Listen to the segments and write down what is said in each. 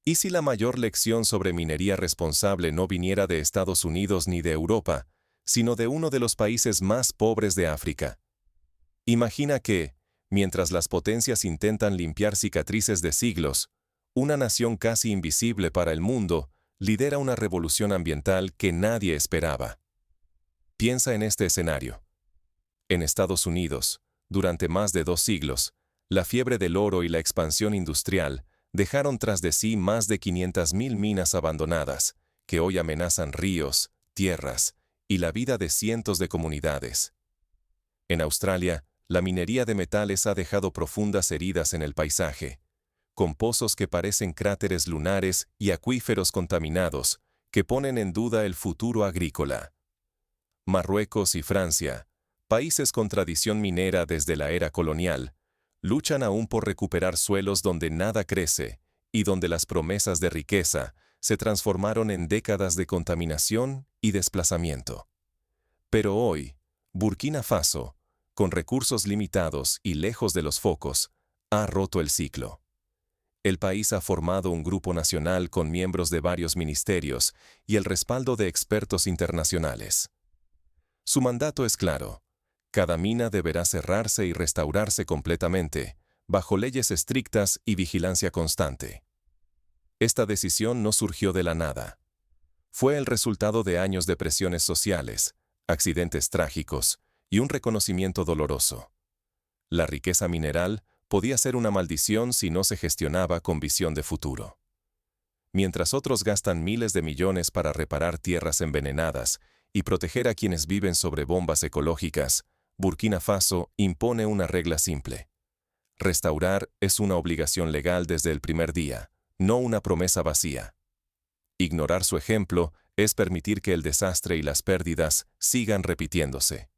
¿Y si la mayor lección sobre minería responsable no viniera de Estados Unidos ni de Europa, sino de uno de los países más pobres de África? Imagina que, mientras las potencias intentan limpiar cicatrices de siglos, una nación casi invisible para el mundo lidera una revolución ambiental que nadie esperaba. Piensa en este escenario. En Estados Unidos, durante más de 2 siglos, la fiebre del oro y la expansión industrial dejaron tras de sí más de 500.000 minas abandonadas, que hoy amenazan ríos, tierras y la vida de cientos de comunidades. En Australia, la minería de metales ha dejado profundas heridas en el paisaje, con pozos que parecen cráteres lunares y acuíferos contaminados que ponen en duda el futuro agrícola. Marruecos y Francia, países con tradición minera desde la era colonial, luchan aún por recuperar suelos donde nada crece y donde las promesas de riqueza se transformaron en décadas de contaminación y desplazamiento. Pero hoy, Burkina Faso, con recursos limitados y lejos de los focos, ha roto el ciclo. El país ha formado un grupo nacional con miembros de varios ministerios y el respaldo de expertos internacionales. Su mandato es claro: cada mina deberá cerrarse y restaurarse completamente, bajo leyes estrictas y vigilancia constante. Esta decisión no surgió de la nada. Fue el resultado de años de presiones sociales, accidentes trágicos y un reconocimiento doloroso. La riqueza mineral podía ser una maldición si no se gestionaba con visión de futuro. Mientras otros gastan miles de millones para reparar tierras envenenadas y proteger a quienes viven sobre bombas ecológicas, Burkina Faso impone una regla simple. Restaurar es una obligación legal desde el primer día, no una promesa vacía. Ignorar su ejemplo es permitir que el desastre y las pérdidas sigan repitiéndose.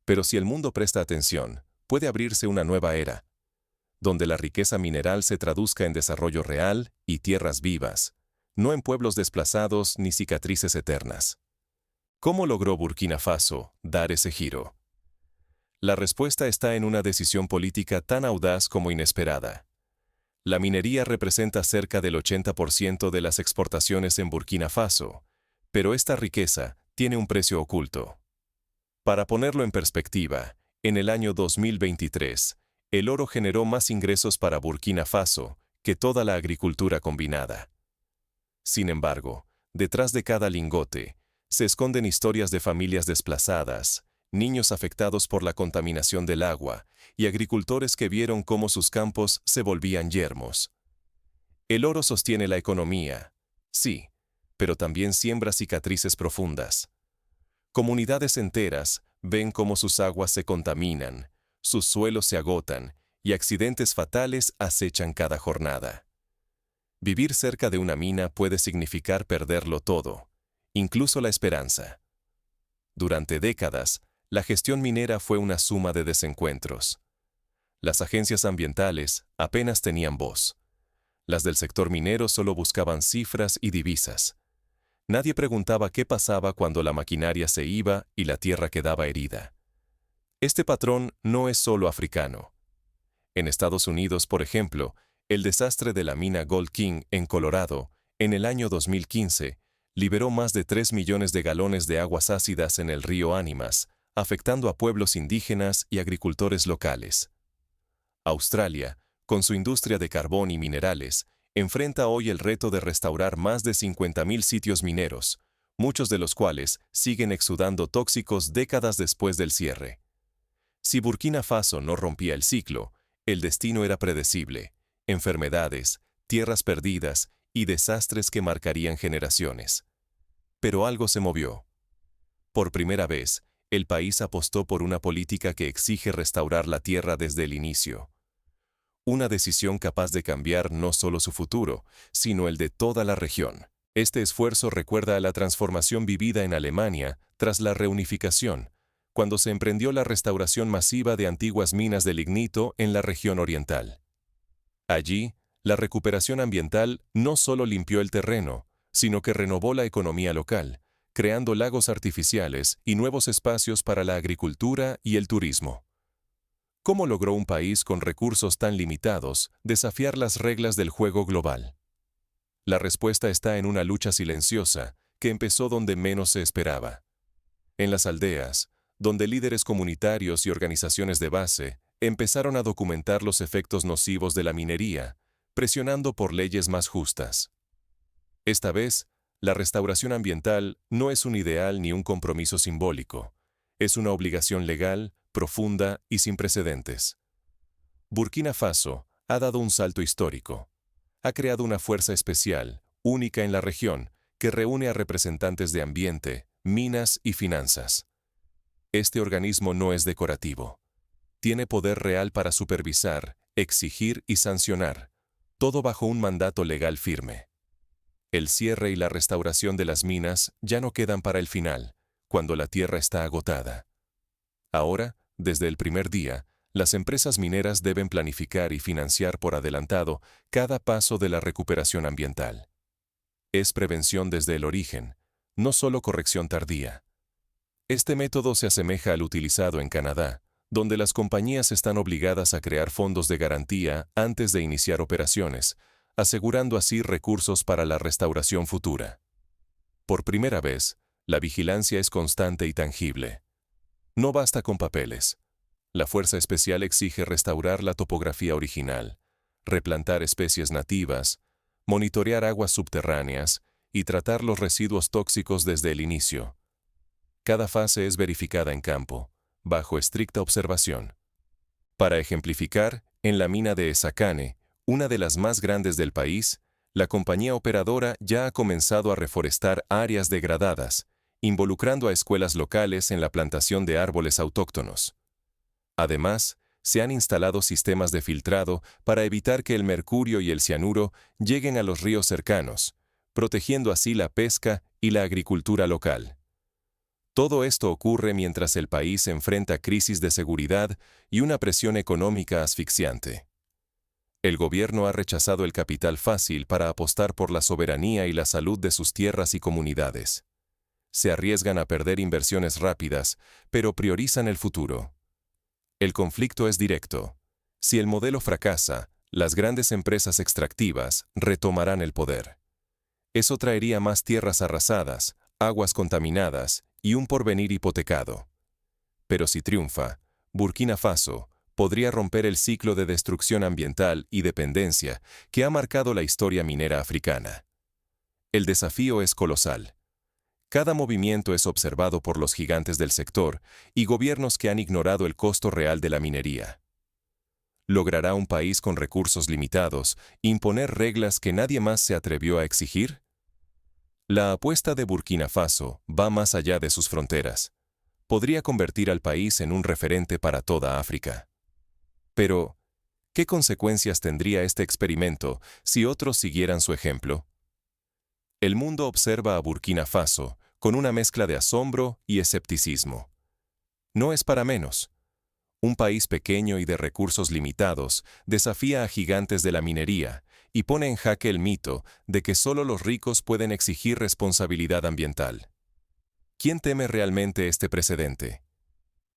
Pero si el mundo presta atención, puede abrirse una nueva era, donde la riqueza mineral se traduzca en desarrollo real y tierras vivas, no en pueblos desplazados ni cicatrices eternas. ¿Cómo logró Burkina Faso dar ese giro? La respuesta está en una decisión política tan audaz como inesperada. La minería representa cerca del 80% de las exportaciones en Burkina Faso, pero esta riqueza tiene un precio oculto. Para ponerlo en perspectiva, en el año 2023, el oro generó más ingresos para Burkina Faso que toda la agricultura combinada. Sin embargo, detrás de cada lingote, se esconden historias de familias desplazadas, niños afectados por la contaminación del agua y agricultores que vieron cómo sus campos se volvían yermos. El oro sostiene la economía, sí, pero también siembra cicatrices profundas. Comunidades enteras ven cómo sus aguas se contaminan, sus suelos se agotan y accidentes fatales acechan cada jornada. Vivir cerca de una mina puede significar perderlo todo, incluso la esperanza. Durante décadas, la gestión minera fue una suma de desencuentros. Las agencias ambientales apenas tenían voz. Las del sector minero solo buscaban cifras y divisas. Nadie preguntaba qué pasaba cuando la maquinaria se iba y la tierra quedaba herida. Este patrón no es solo africano. En Estados Unidos, por ejemplo, el desastre de la mina Gold King en Colorado, en el año 2015, liberó más de 3 millones de galones de aguas ácidas en el río Animas, afectando a pueblos indígenas y agricultores locales. Australia, con su industria de carbón y minerales, enfrenta hoy el reto de restaurar más de 50.000 sitios mineros, muchos de los cuales siguen exudando tóxicos décadas después del cierre. Si Burkina Faso no rompía el ciclo, el destino era predecible: enfermedades, tierras perdidas y desastres que marcarían generaciones. Pero algo se movió. Por primera vez, el país apostó por una política que exige restaurar la tierra desde el inicio. Una decisión capaz de cambiar no solo su futuro, sino el de toda la región. Este esfuerzo recuerda a la transformación vivida en Alemania tras la reunificación, cuando se emprendió la restauración masiva de antiguas minas de lignito en la región oriental. Allí, la recuperación ambiental no solo limpió el terreno, sino que renovó la economía local, creando lagos artificiales y nuevos espacios para la agricultura y el turismo. ¿Cómo logró un país con recursos tan limitados desafiar las reglas del juego global? La respuesta está en una lucha silenciosa que empezó donde menos se esperaba. En las aldeas, donde líderes comunitarios y organizaciones de base empezaron a documentar los efectos nocivos de la minería, presionando por leyes más justas. Esta vez, la restauración ambiental no es un ideal ni un compromiso simbólico, es una obligación legal, profunda y sin precedentes. Burkina Faso ha dado un salto histórico. Ha creado una fuerza especial, única en la región, que reúne a representantes de ambiente, minas y finanzas. Este organismo no es decorativo. Tiene poder real para supervisar, exigir y sancionar, todo bajo un mandato legal firme. El cierre y la restauración de las minas ya no quedan para el final, cuando la tierra está agotada. Ahora, desde el primer día, las empresas mineras deben planificar y financiar por adelantado cada paso de la recuperación ambiental. Es prevención desde el origen, no solo corrección tardía. Este método se asemeja al utilizado en Canadá, donde las compañías están obligadas a crear fondos de garantía antes de iniciar operaciones, asegurando así recursos para la restauración futura. Por primera vez, la vigilancia es constante y tangible. No basta con papeles. La Fuerza Especial exige restaurar la topografía original, replantar especies nativas, monitorear aguas subterráneas y tratar los residuos tóxicos desde el inicio. Cada fase es verificada en campo, bajo estricta observación. Para ejemplificar, en la mina de Essakane, una de las más grandes del país, la compañía operadora ya ha comenzado a reforestar áreas degradadas, involucrando a escuelas locales en la plantación de árboles autóctonos. Además, se han instalado sistemas de filtrado para evitar que el mercurio y el cianuro lleguen a los ríos cercanos, protegiendo así la pesca y la agricultura local. Todo esto ocurre mientras el país enfrenta crisis de seguridad y una presión económica asfixiante. El gobierno ha rechazado el capital fácil para apostar por la soberanía y la salud de sus tierras y comunidades. Se arriesgan a perder inversiones rápidas, pero priorizan el futuro. El conflicto es directo. Si el modelo fracasa, las grandes empresas extractivas retomarán el poder. Eso traería más tierras arrasadas, aguas contaminadas y un porvenir hipotecado. Pero si triunfa, Burkina Faso podría romper el ciclo de destrucción ambiental y dependencia que ha marcado la historia minera africana. El desafío es colosal. Cada movimiento es observado por los gigantes del sector y gobiernos que han ignorado el costo real de la minería. ¿Logrará un país con recursos limitados imponer reglas que nadie más se atrevió a exigir? La apuesta de Burkina Faso va más allá de sus fronteras. Podría convertir al país en un referente para toda África. Pero, ¿qué consecuencias tendría este experimento si otros siguieran su ejemplo? El mundo observa a Burkina Faso con una mezcla de asombro y escepticismo. No es para menos. Un país pequeño y de recursos limitados desafía a gigantes de la minería y pone en jaque el mito de que solo los ricos pueden exigir responsabilidad ambiental. ¿Quién teme realmente este precedente?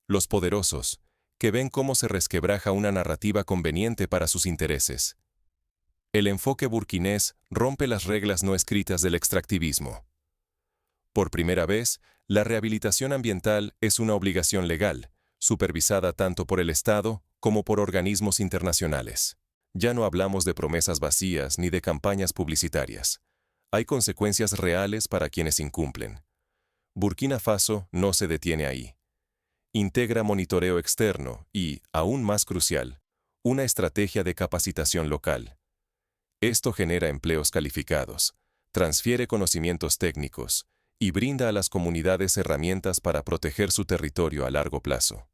Los poderosos, que ven cómo se resquebraja una narrativa conveniente para sus intereses. El enfoque burkinés rompe las reglas no escritas del extractivismo. Por primera vez, la rehabilitación ambiental es una obligación legal, supervisada tanto por el Estado como por organismos internacionales. Ya no hablamos de promesas vacías ni de campañas publicitarias. Hay consecuencias reales para quienes incumplen. Burkina Faso no se detiene ahí. Integra monitoreo externo y, aún más crucial, una estrategia de capacitación local. Esto genera empleos calificados, transfiere conocimientos técnicos y brinda a las comunidades herramientas para proteger su territorio a largo plazo.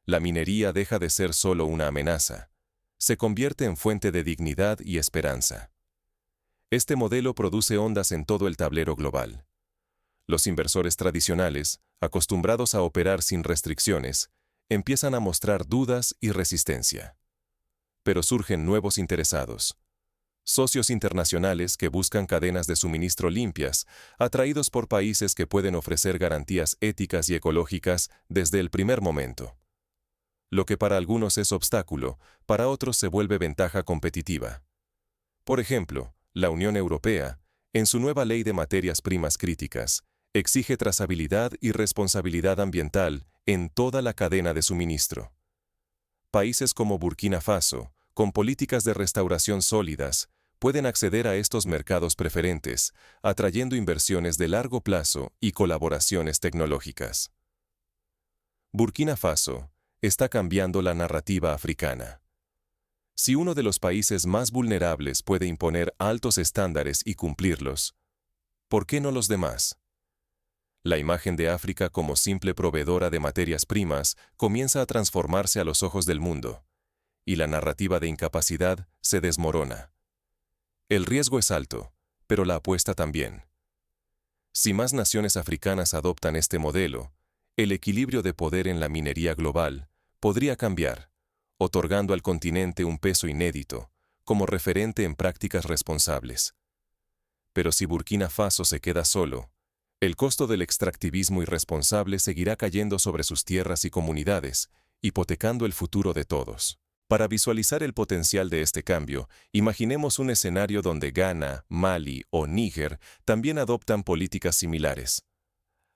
La minería deja de ser solo una amenaza, se convierte en fuente de dignidad y esperanza. Este modelo produce ondas en todo el tablero global. Los inversores tradicionales, acostumbrados a operar sin restricciones, empiezan a mostrar dudas y resistencia. Pero surgen nuevos interesados. Socios internacionales que buscan cadenas de suministro limpias, atraídos por países que pueden ofrecer garantías éticas y ecológicas desde el primer momento. Lo que para algunos es obstáculo, para otros se vuelve ventaja competitiva. Por ejemplo, la Unión Europea, en su nueva Ley de Materias Primas Críticas, exige trazabilidad y responsabilidad ambiental en toda la cadena de suministro. Países como Burkina Faso, con políticas de restauración sólidas, pueden acceder a estos mercados preferentes, atrayendo inversiones de largo plazo y colaboraciones tecnológicas. Burkina Faso está cambiando la narrativa africana. Si uno de los países más vulnerables puede imponer altos estándares y cumplirlos, ¿por qué no los demás? La imagen de África como simple proveedora de materias primas comienza a transformarse a los ojos del mundo, y la narrativa de incapacidad se desmorona. El riesgo es alto, pero la apuesta también. Si más naciones africanas adoptan este modelo, el equilibrio de poder en la minería global podría cambiar, otorgando al continente un peso inédito, como referente en prácticas responsables. Pero si Burkina Faso se queda solo, el costo del extractivismo irresponsable seguirá cayendo sobre sus tierras y comunidades, hipotecando el futuro de todos. Para visualizar el potencial de este cambio, imaginemos un escenario donde Ghana, Mali o Níger también adoptan políticas similares.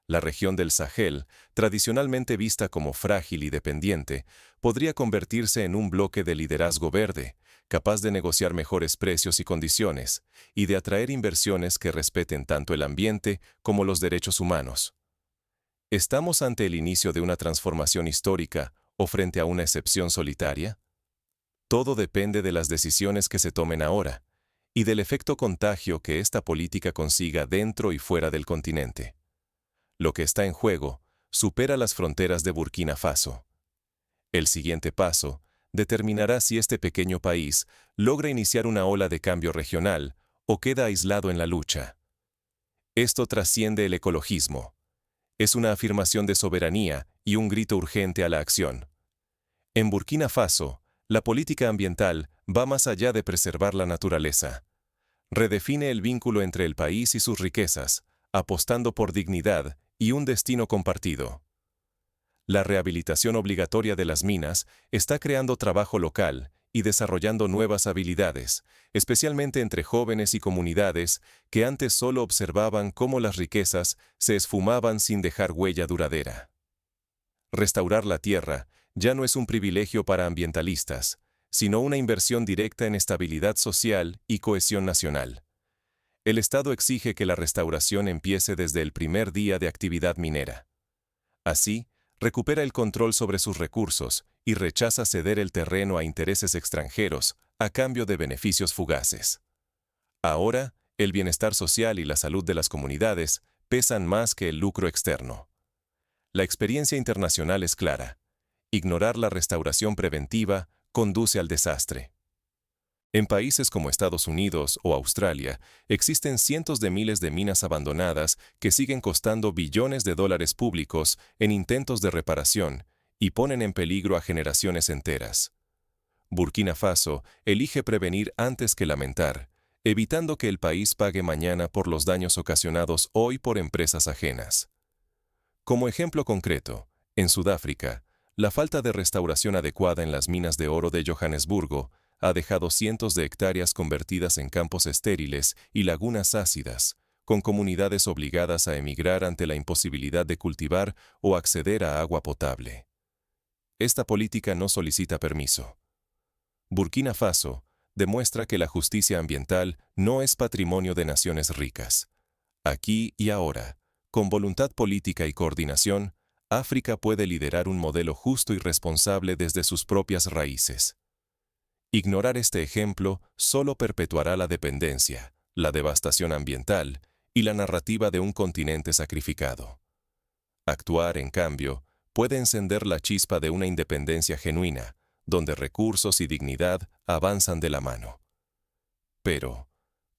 La región del Sahel, tradicionalmente vista como frágil y dependiente, podría convertirse en un bloque de liderazgo verde, capaz de negociar mejores precios y condiciones, y de atraer inversiones que respeten tanto el ambiente como los derechos humanos. ¿Estamos ante el inicio de una transformación histórica o frente a una excepción solitaria? Todo depende de las decisiones que se tomen ahora, y del efecto contagio que esta política consiga dentro y fuera del continente. Lo que está en juego supera las fronteras de Burkina Faso. El siguiente paso determinará si este pequeño país logra iniciar una ola de cambio regional o queda aislado en la lucha. Esto trasciende el ecologismo. Es una afirmación de soberanía y un grito urgente a la acción. En Burkina Faso, la política ambiental va más allá de preservar la naturaleza. Redefine el vínculo entre el país y sus riquezas, apostando por dignidad y un destino compartido. La rehabilitación obligatoria de las minas está creando trabajo local y desarrollando nuevas habilidades, especialmente entre jóvenes y comunidades que antes solo observaban cómo las riquezas se esfumaban sin dejar huella duradera. Restaurar la tierra ya no es un privilegio para ambientalistas, sino una inversión directa en estabilidad social y cohesión nacional. El Estado exige que la restauración empiece desde el primer día de actividad minera. Así, recupera el control sobre sus recursos y rechaza ceder el terreno a intereses extranjeros a cambio de beneficios fugaces. Ahora, el bienestar social y la salud de las comunidades pesan más que el lucro externo. La experiencia internacional es clara. Ignorar la restauración preventiva conduce al desastre. En países como Estados Unidos o Australia, existen cientos de miles de minas abandonadas que siguen costando billones de dólares públicos en intentos de reparación y ponen en peligro a generaciones enteras. Burkina Faso elige prevenir antes que lamentar, evitando que el país pague mañana por los daños ocasionados hoy por empresas ajenas. Como ejemplo concreto, en Sudáfrica, la falta de restauración adecuada en las minas de oro de Johannesburgo ha dejado cientos de hectáreas convertidas en campos estériles y lagunas ácidas, con comunidades obligadas a emigrar ante la imposibilidad de cultivar o acceder a agua potable. Esta política no solicita permiso. Burkina Faso demuestra que la justicia ambiental no es patrimonio de naciones ricas. Aquí y ahora, con voluntad política y coordinación, África puede liderar un modelo justo y responsable desde sus propias raíces. Ignorar este ejemplo solo perpetuará la dependencia, la devastación ambiental y la narrativa de un continente sacrificado. Actuar, en cambio, puede encender la chispa de una independencia genuina, donde recursos y dignidad avanzan de la mano. Pero,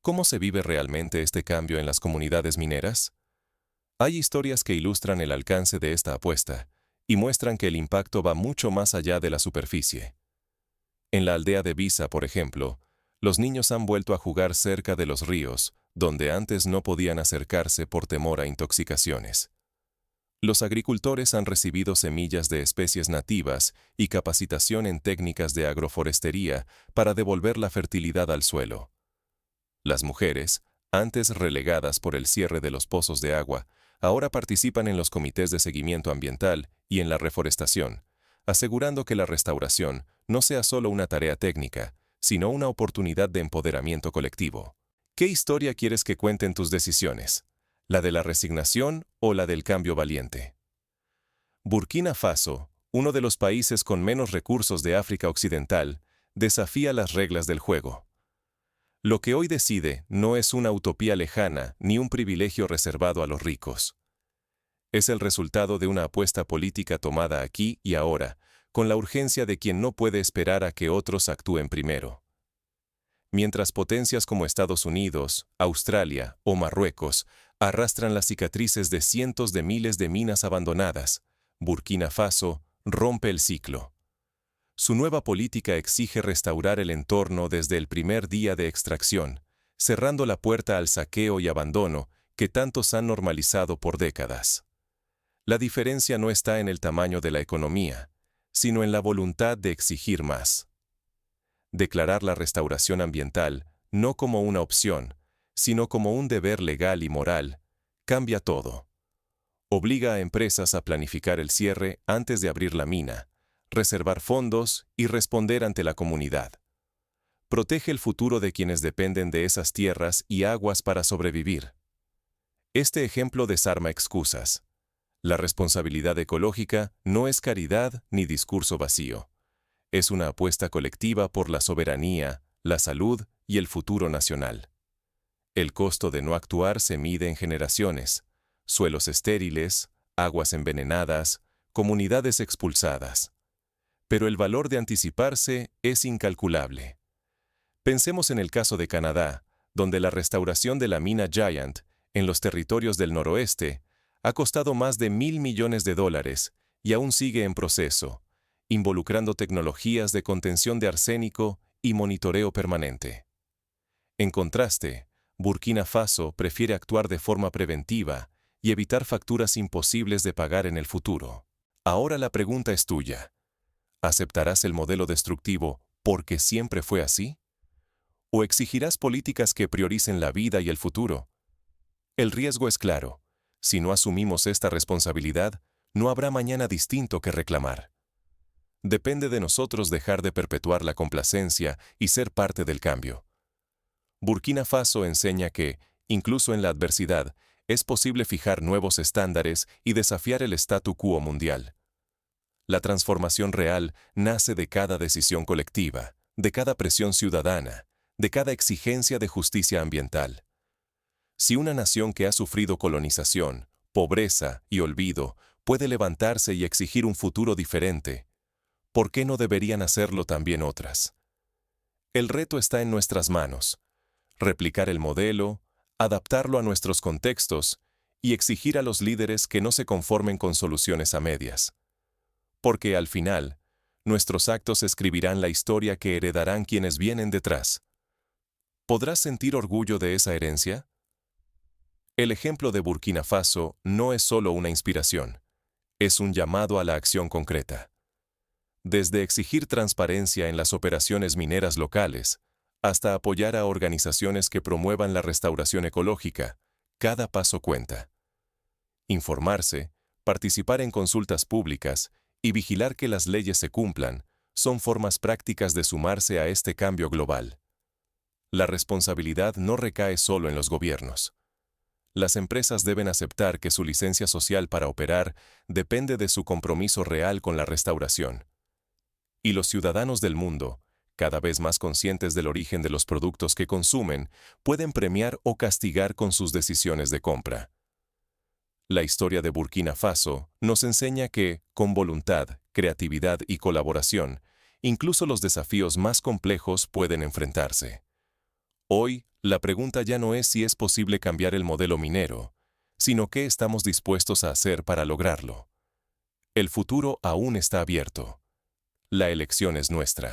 ¿cómo se vive realmente este cambio en las comunidades mineras? Hay historias que ilustran el alcance de esta apuesta y muestran que el impacto va mucho más allá de la superficie. En la aldea de Bisa, por ejemplo, los niños han vuelto a jugar cerca de los ríos, donde antes no podían acercarse por temor a intoxicaciones. Los agricultores han recibido semillas de especies nativas y capacitación en técnicas de agroforestería para devolver la fertilidad al suelo. Las mujeres, antes relegadas por el cierre de los pozos de agua, ahora participan en los comités de seguimiento ambiental y en la reforestación, asegurando que la restauración no sea solo una tarea técnica, sino una oportunidad de empoderamiento colectivo. ¿Qué historia quieres que cuenten tus decisiones? ¿La de la resignación o la del cambio valiente? Burkina Faso, uno de los países con menos recursos de África Occidental, desafía las reglas del juego. Lo que hoy decide no es una utopía lejana ni un privilegio reservado a los ricos. Es el resultado de una apuesta política tomada aquí y ahora, con la urgencia de quien no puede esperar a que otros actúen primero. Mientras potencias como Estados Unidos, Australia o Marruecos arrastran las cicatrices de cientos de miles de minas abandonadas, Burkina Faso rompe el ciclo. Su nueva política exige restaurar el entorno desde el primer día de extracción, cerrando la puerta al saqueo y abandono que tantos han normalizado por décadas. La diferencia no está en el tamaño de la economía, sino en la voluntad de exigir más. Declarar la restauración ambiental no como una opción, sino como un deber legal y moral, cambia todo. Obliga a empresas a planificar el cierre antes de abrir la mina, reservar fondos y responder ante la comunidad. Protege el futuro de quienes dependen de esas tierras y aguas para sobrevivir. Este ejemplo desarma excusas. La responsabilidad ecológica no es caridad ni discurso vacío. Es una apuesta colectiva por la soberanía, la salud y el futuro nacional. El costo de no actuar se mide en generaciones: suelos estériles, aguas envenenadas, comunidades expulsadas. Pero el valor de anticiparse es incalculable. Pensemos en el caso de Canadá, donde la restauración de la mina Giant, en los territorios del noroeste, ha costado más de $1.000 millones y aún sigue en proceso, involucrando tecnologías de contención de arsénico y monitoreo permanente. En contraste, Burkina Faso prefiere actuar de forma preventiva y evitar facturas imposibles de pagar en el futuro. Ahora la pregunta es tuya. ¿Aceptarás el modelo destructivo porque siempre fue así? ¿O exigirás políticas que prioricen la vida y el futuro? El riesgo es claro. Si no asumimos esta responsabilidad, no habrá mañana distinto que reclamar. Depende de nosotros dejar de perpetuar la complacencia y ser parte del cambio. Burkina Faso enseña que, incluso en la adversidad, es posible fijar nuevos estándares y desafiar el statu quo mundial. La transformación real nace de cada decisión colectiva, de cada presión ciudadana, de cada exigencia de justicia ambiental. Si una nación que ha sufrido colonización, pobreza y olvido puede levantarse y exigir un futuro diferente, ¿por qué no deberían hacerlo también otras? El reto está en nuestras manos: replicar el modelo, adaptarlo a nuestros contextos y exigir a los líderes que no se conformen con soluciones a medias. Porque al final, nuestros actos escribirán la historia que heredarán quienes vienen detrás. ¿Podrás sentir orgullo de esa herencia? El ejemplo de Burkina Faso no es solo una inspiración, es un llamado a la acción concreta. Desde exigir transparencia en las operaciones mineras locales, hasta apoyar a organizaciones que promuevan la restauración ecológica, cada paso cuenta. Informarse, participar en consultas públicas y vigilar que las leyes se cumplan son formas prácticas de sumarse a este cambio global. La responsabilidad no recae solo en los gobiernos. Las empresas deben aceptar que su licencia social para operar depende de su compromiso real con la restauración. Y los ciudadanos del mundo, cada vez más conscientes del origen de los productos que consumen, pueden premiar o castigar con sus decisiones de compra. La historia de Burkina Faso nos enseña que, con voluntad, creatividad y colaboración, incluso los desafíos más complejos pueden enfrentarse. Hoy, la pregunta ya no es si es posible cambiar el modelo minero, sino qué estamos dispuestos a hacer para lograrlo. El futuro aún está abierto. La elección es nuestra.